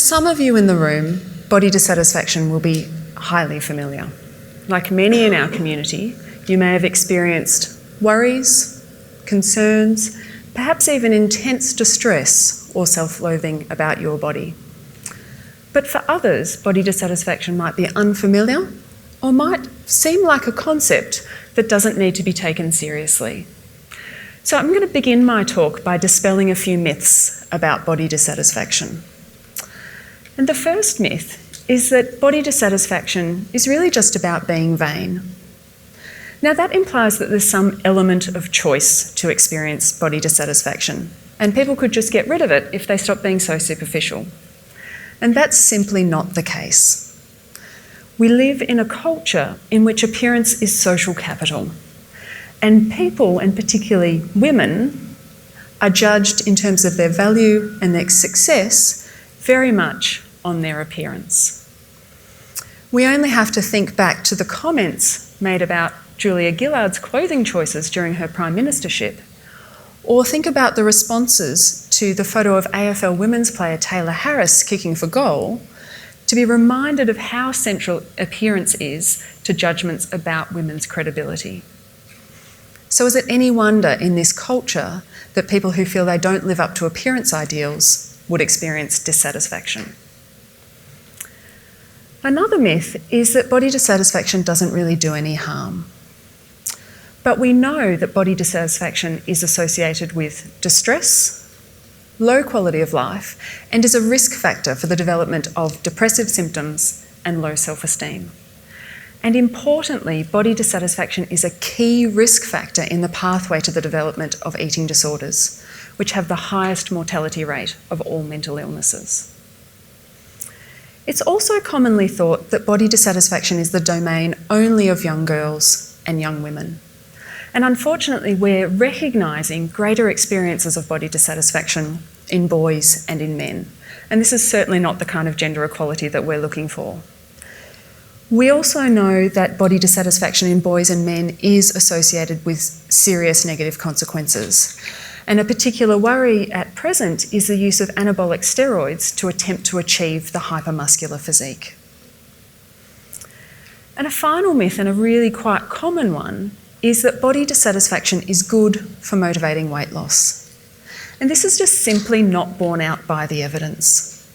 some of you in the room, body dissatisfaction will be highly familiar. Like many in our community, you may have experienced worries, concerns, perhaps even intense distress or self-loathing about your body. But for others, body dissatisfaction might be unfamiliar or might seem like a concept that doesn't need to be taken seriously. So I'm going to begin my talk by dispelling a few myths about body dissatisfaction. And the first myth is that body dissatisfaction is really just about being vain. Now that implies that there's some element of choice to experience body dissatisfaction, and people could just get rid of it if they stop being so superficial. And that's simply not the case. We live in a culture in which appearance is social capital, and people, and particularly women, are judged in terms of their value and their success very much on their appearance. We only have to think back to the comments made about Julia Gillard's clothing choices during her prime ministership, or think about the responses to the photo of AFL women's player Taylor Harris kicking for goal, to be reminded of how central appearance is to judgments about women's credibility. So is it any wonder in this culture that people who feel they don't live up to appearance ideals would experience dissatisfaction? Another myth is that body dissatisfaction doesn't really do any harm. But we know that body dissatisfaction is associated with distress, low quality of life, and is a risk factor for the development of depressive symptoms and low self-esteem. And importantly, body dissatisfaction is a key risk factor in the pathway to the development of eating disorders, which have the highest mortality rate of all mental illnesses. It's also commonly thought that body dissatisfaction is the domain only of young girls and young women. And unfortunately, we're recognising greater experiences of body dissatisfaction in boys and in men. And this is certainly not the kind of gender equality that we're looking for. We also know that body dissatisfaction in boys and men is associated with serious negative consequences. And a particular worry at present is the use of anabolic steroids to attempt to achieve the hypermuscular physique. And a final myth, and a really quite common one, is that body dissatisfaction is good for motivating weight loss. And this is just simply not borne out by the evidence.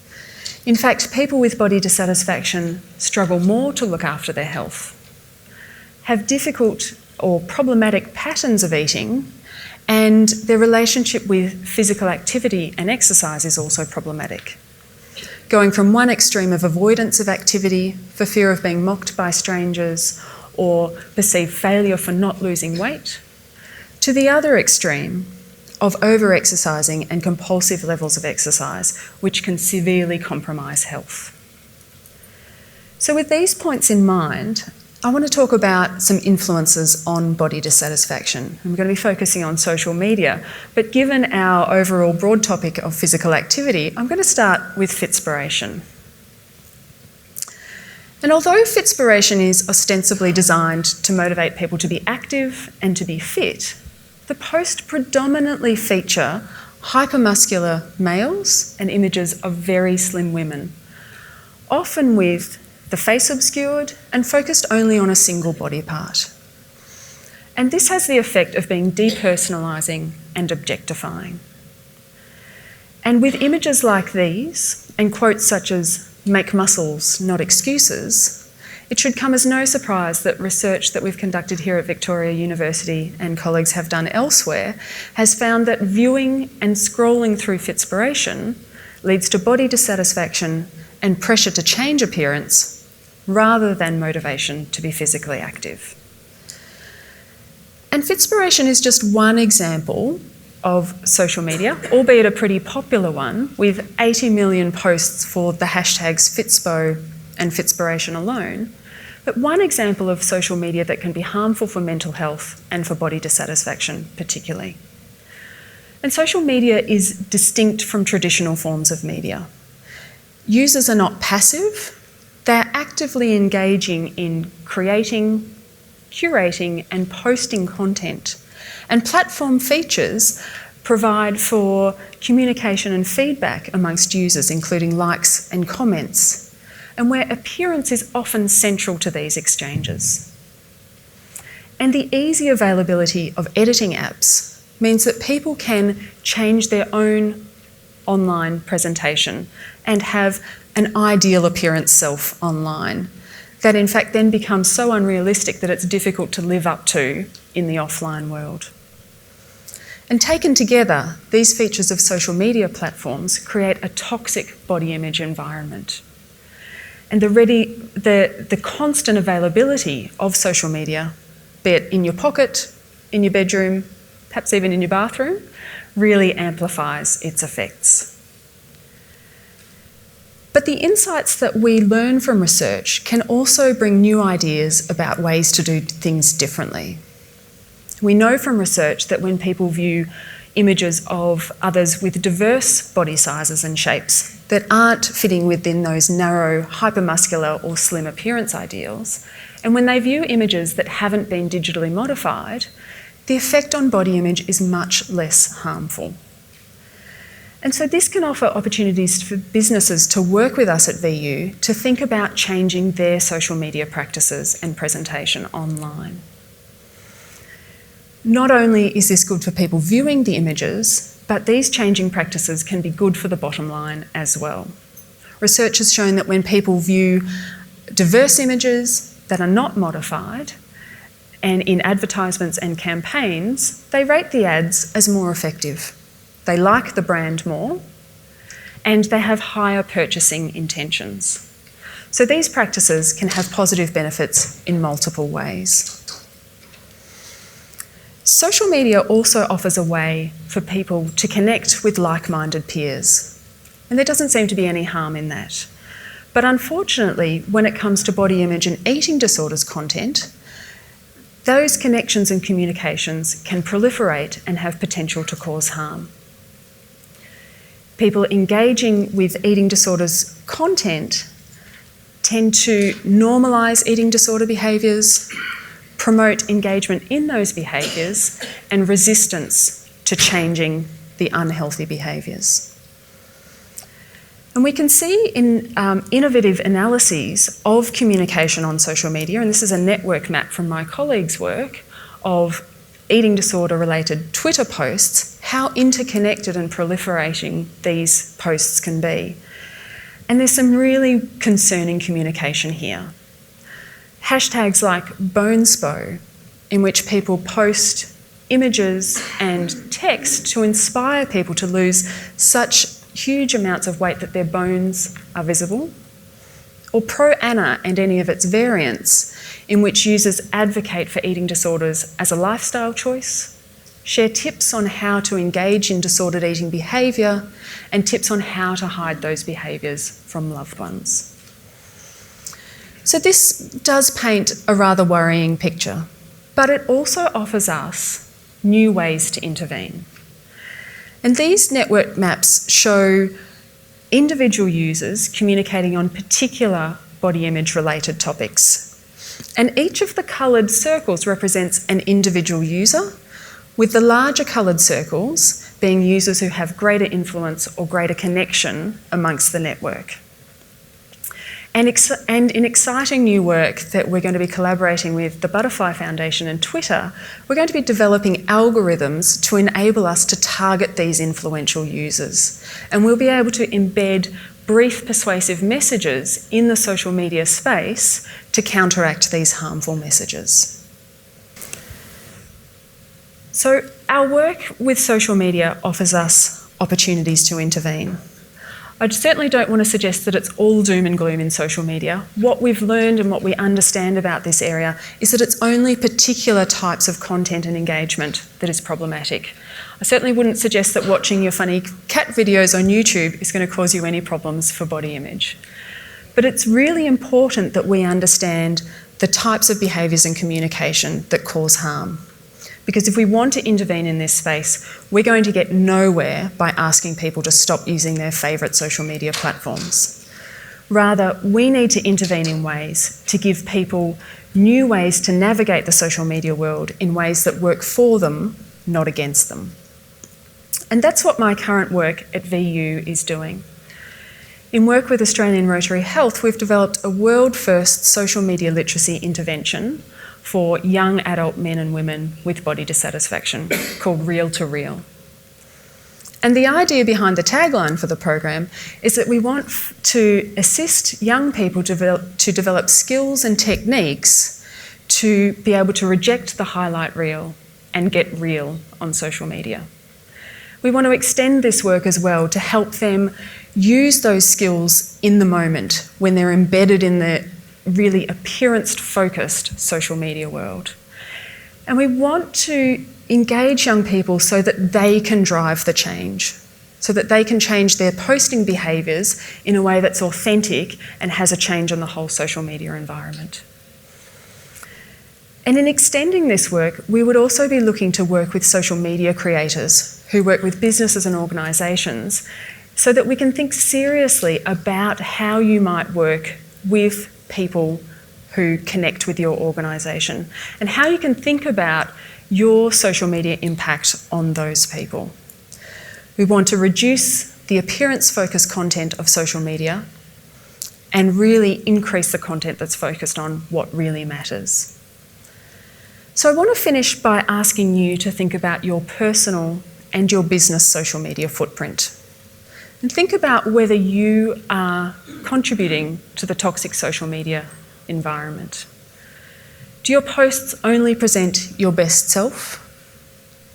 In fact, people with body dissatisfaction struggle more to look after their health, have difficult or problematic patterns of eating, and their relationship with physical activity and exercise is also problematic. Going from one extreme of avoidance of activity for fear of being mocked by strangers or perceived failure for not losing weight, to the other extreme of over-exercising and compulsive levels of exercise, which can severely compromise health. So with these points in mind, I want to talk about some influences on body dissatisfaction. I'm going to be focusing on social media, but given our overall broad topic of physical activity, I'm going to start with Fitspiration. And although Fitspiration is ostensibly designed to motivate people to be active and to be fit, the posts predominantly feature hypermuscular males and images of very slim women, often with the face obscured and focused only on a single body part. And this has the effect of being depersonalising and objectifying. And with images like these, and quotes such as "make muscles, not excuses," it should come as no surprise that research that we've conducted here at Victoria University and colleagues have done elsewhere has found that viewing and scrolling through Fitspiration leads to body dissatisfaction and pressure to change appearance rather than motivation to be physically active. And Fitspiration is just one example of social media, albeit a pretty popular one, with 80 million posts for the hashtags Fitspo and Fitspiration alone, but one example of social media that can be harmful for mental health and for body dissatisfaction particularly. And social media is distinct from traditional forms of media. Users are not passive, they're actively engaging in creating, curating and posting content. And platform features provide for communication and feedback amongst users, including likes and comments, and where appearance is often central to these exchanges. And the easy availability of editing apps means that people can change their own online presentation and have an ideal appearance self online that in fact then becomes so unrealistic that it's difficult to live up to in the offline world. And taken together, these features of social media platforms create a toxic body image environment. And the constant availability of social media, be it in your pocket, in your bedroom, perhaps even in your bathroom, really amplifies its effects. But the insights that we learn from research can also bring new ideas about ways to do things differently. We know from research that when people view images of others with diverse body sizes and shapes that aren't fitting within those narrow, hypermuscular or slim appearance ideals, and when they view images that haven't been digitally modified, the effect on body image is much less harmful. And so this can offer opportunities for businesses to work with us at VU to think about changing their social media practices and presentation online. Not only is this good for people viewing the images, but these changing practices can be good for the bottom line as well. Research has shown that when people view diverse images that are not modified, and in advertisements and campaigns, they rate the ads as more effective. They like the brand more, and they have higher purchasing intentions. So these practices can have positive benefits in multiple ways. Social media also offers a way for people to connect with like-minded peers, and there doesn't seem to be any harm in that. But unfortunately, when it comes to body image and eating disorders content, those connections and communications can proliferate and have potential to cause harm. People engaging with eating disorders content tend to normalise eating disorder behaviours, promote engagement in those behaviours, and resistance to changing the unhealthy behaviours. And we can see in innovative analyses of communication on social media, and this is a network map from my colleagues' work, of eating disorder related Twitter posts, how interconnected and proliferating these posts can be. And there's some really concerning communication here. Hashtags like Bonespo, in which people post images and text to inspire people to lose such huge amounts of weight that their bones are visible, or Pro-Ana and any of its variants, in which users advocate for eating disorders as a lifestyle choice, share tips on how to engage in disordered eating behaviour, and tips on how to hide those behaviours from loved ones. So this does paint a rather worrying picture, but it also offers us new ways to intervene. And these network maps show individual users communicating on particular body image related topics. And each of the coloured circles represents an individual user, with the larger coloured circles being users who have greater influence or greater connection amongst the network. And in exciting new work that we're going to be collaborating with the Butterfly Foundation and Twitter, we're going to be developing algorithms to enable us to target these influential users. And we'll be able to embed brief persuasive messages in the social media space to counteract these harmful messages. So our work with social media offers us opportunities to intervene. I certainly don't want to suggest that it's all doom and gloom in social media. What we've learned and what we understand about this area is that it's only particular types of content and engagement that is problematic. I certainly wouldn't suggest that watching your funny cat videos on YouTube is going to cause you any problems for body image. But it's really important that we understand the types of behaviours and communication that cause harm. Because if we want to intervene in this space, we're going to get nowhere by asking people to stop using their favourite social media platforms. Rather, we need to intervene in ways to give people new ways to navigate the social media world in ways that work for them, not against them. And that's what my current work at VU is doing. In work with Australian Rotary Health, we've developed a world-first social media literacy intervention for young adult men and women with body dissatisfaction called Real to Real. And the idea behind the tagline for the program is that we want to assist young people to develop skills and techniques to be able to reject the highlight reel and get real on social media. We want to extend this work as well to help them use those skills in the moment when they're embedded in the really appearance-focused social media world. And we want to engage young people so that they can drive the change, so that they can change their posting behaviours in a way that's authentic and has a change on the whole social media environment. And in extending this work, we would also be looking to work with social media creators who work with businesses and organisations so that we can think seriously about how you might work with people who connect with your organisation and how you can think about your social media impact on those people. We want to reduce the appearance-focused content of social media and really increase the content that's focused on what really matters. So I want to finish by asking you to think about your personal and your business social media footprint. And think about whether you are contributing to the toxic social media environment. Do your posts only present your best self?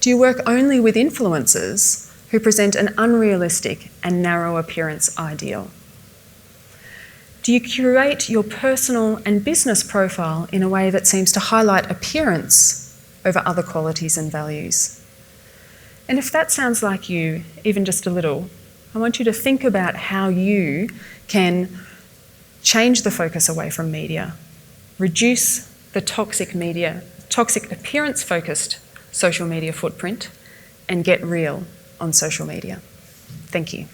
Do you work only with influencers who present an unrealistic and narrow appearance ideal? Do you curate your personal and business profile in a way that seems to highlight appearance over other qualities and values? And if that sounds like you, even just a little, I want you to think about how you can change the focus away from media, reduce the toxic appearance-focused social media footprint, and get real on social media. Thank you.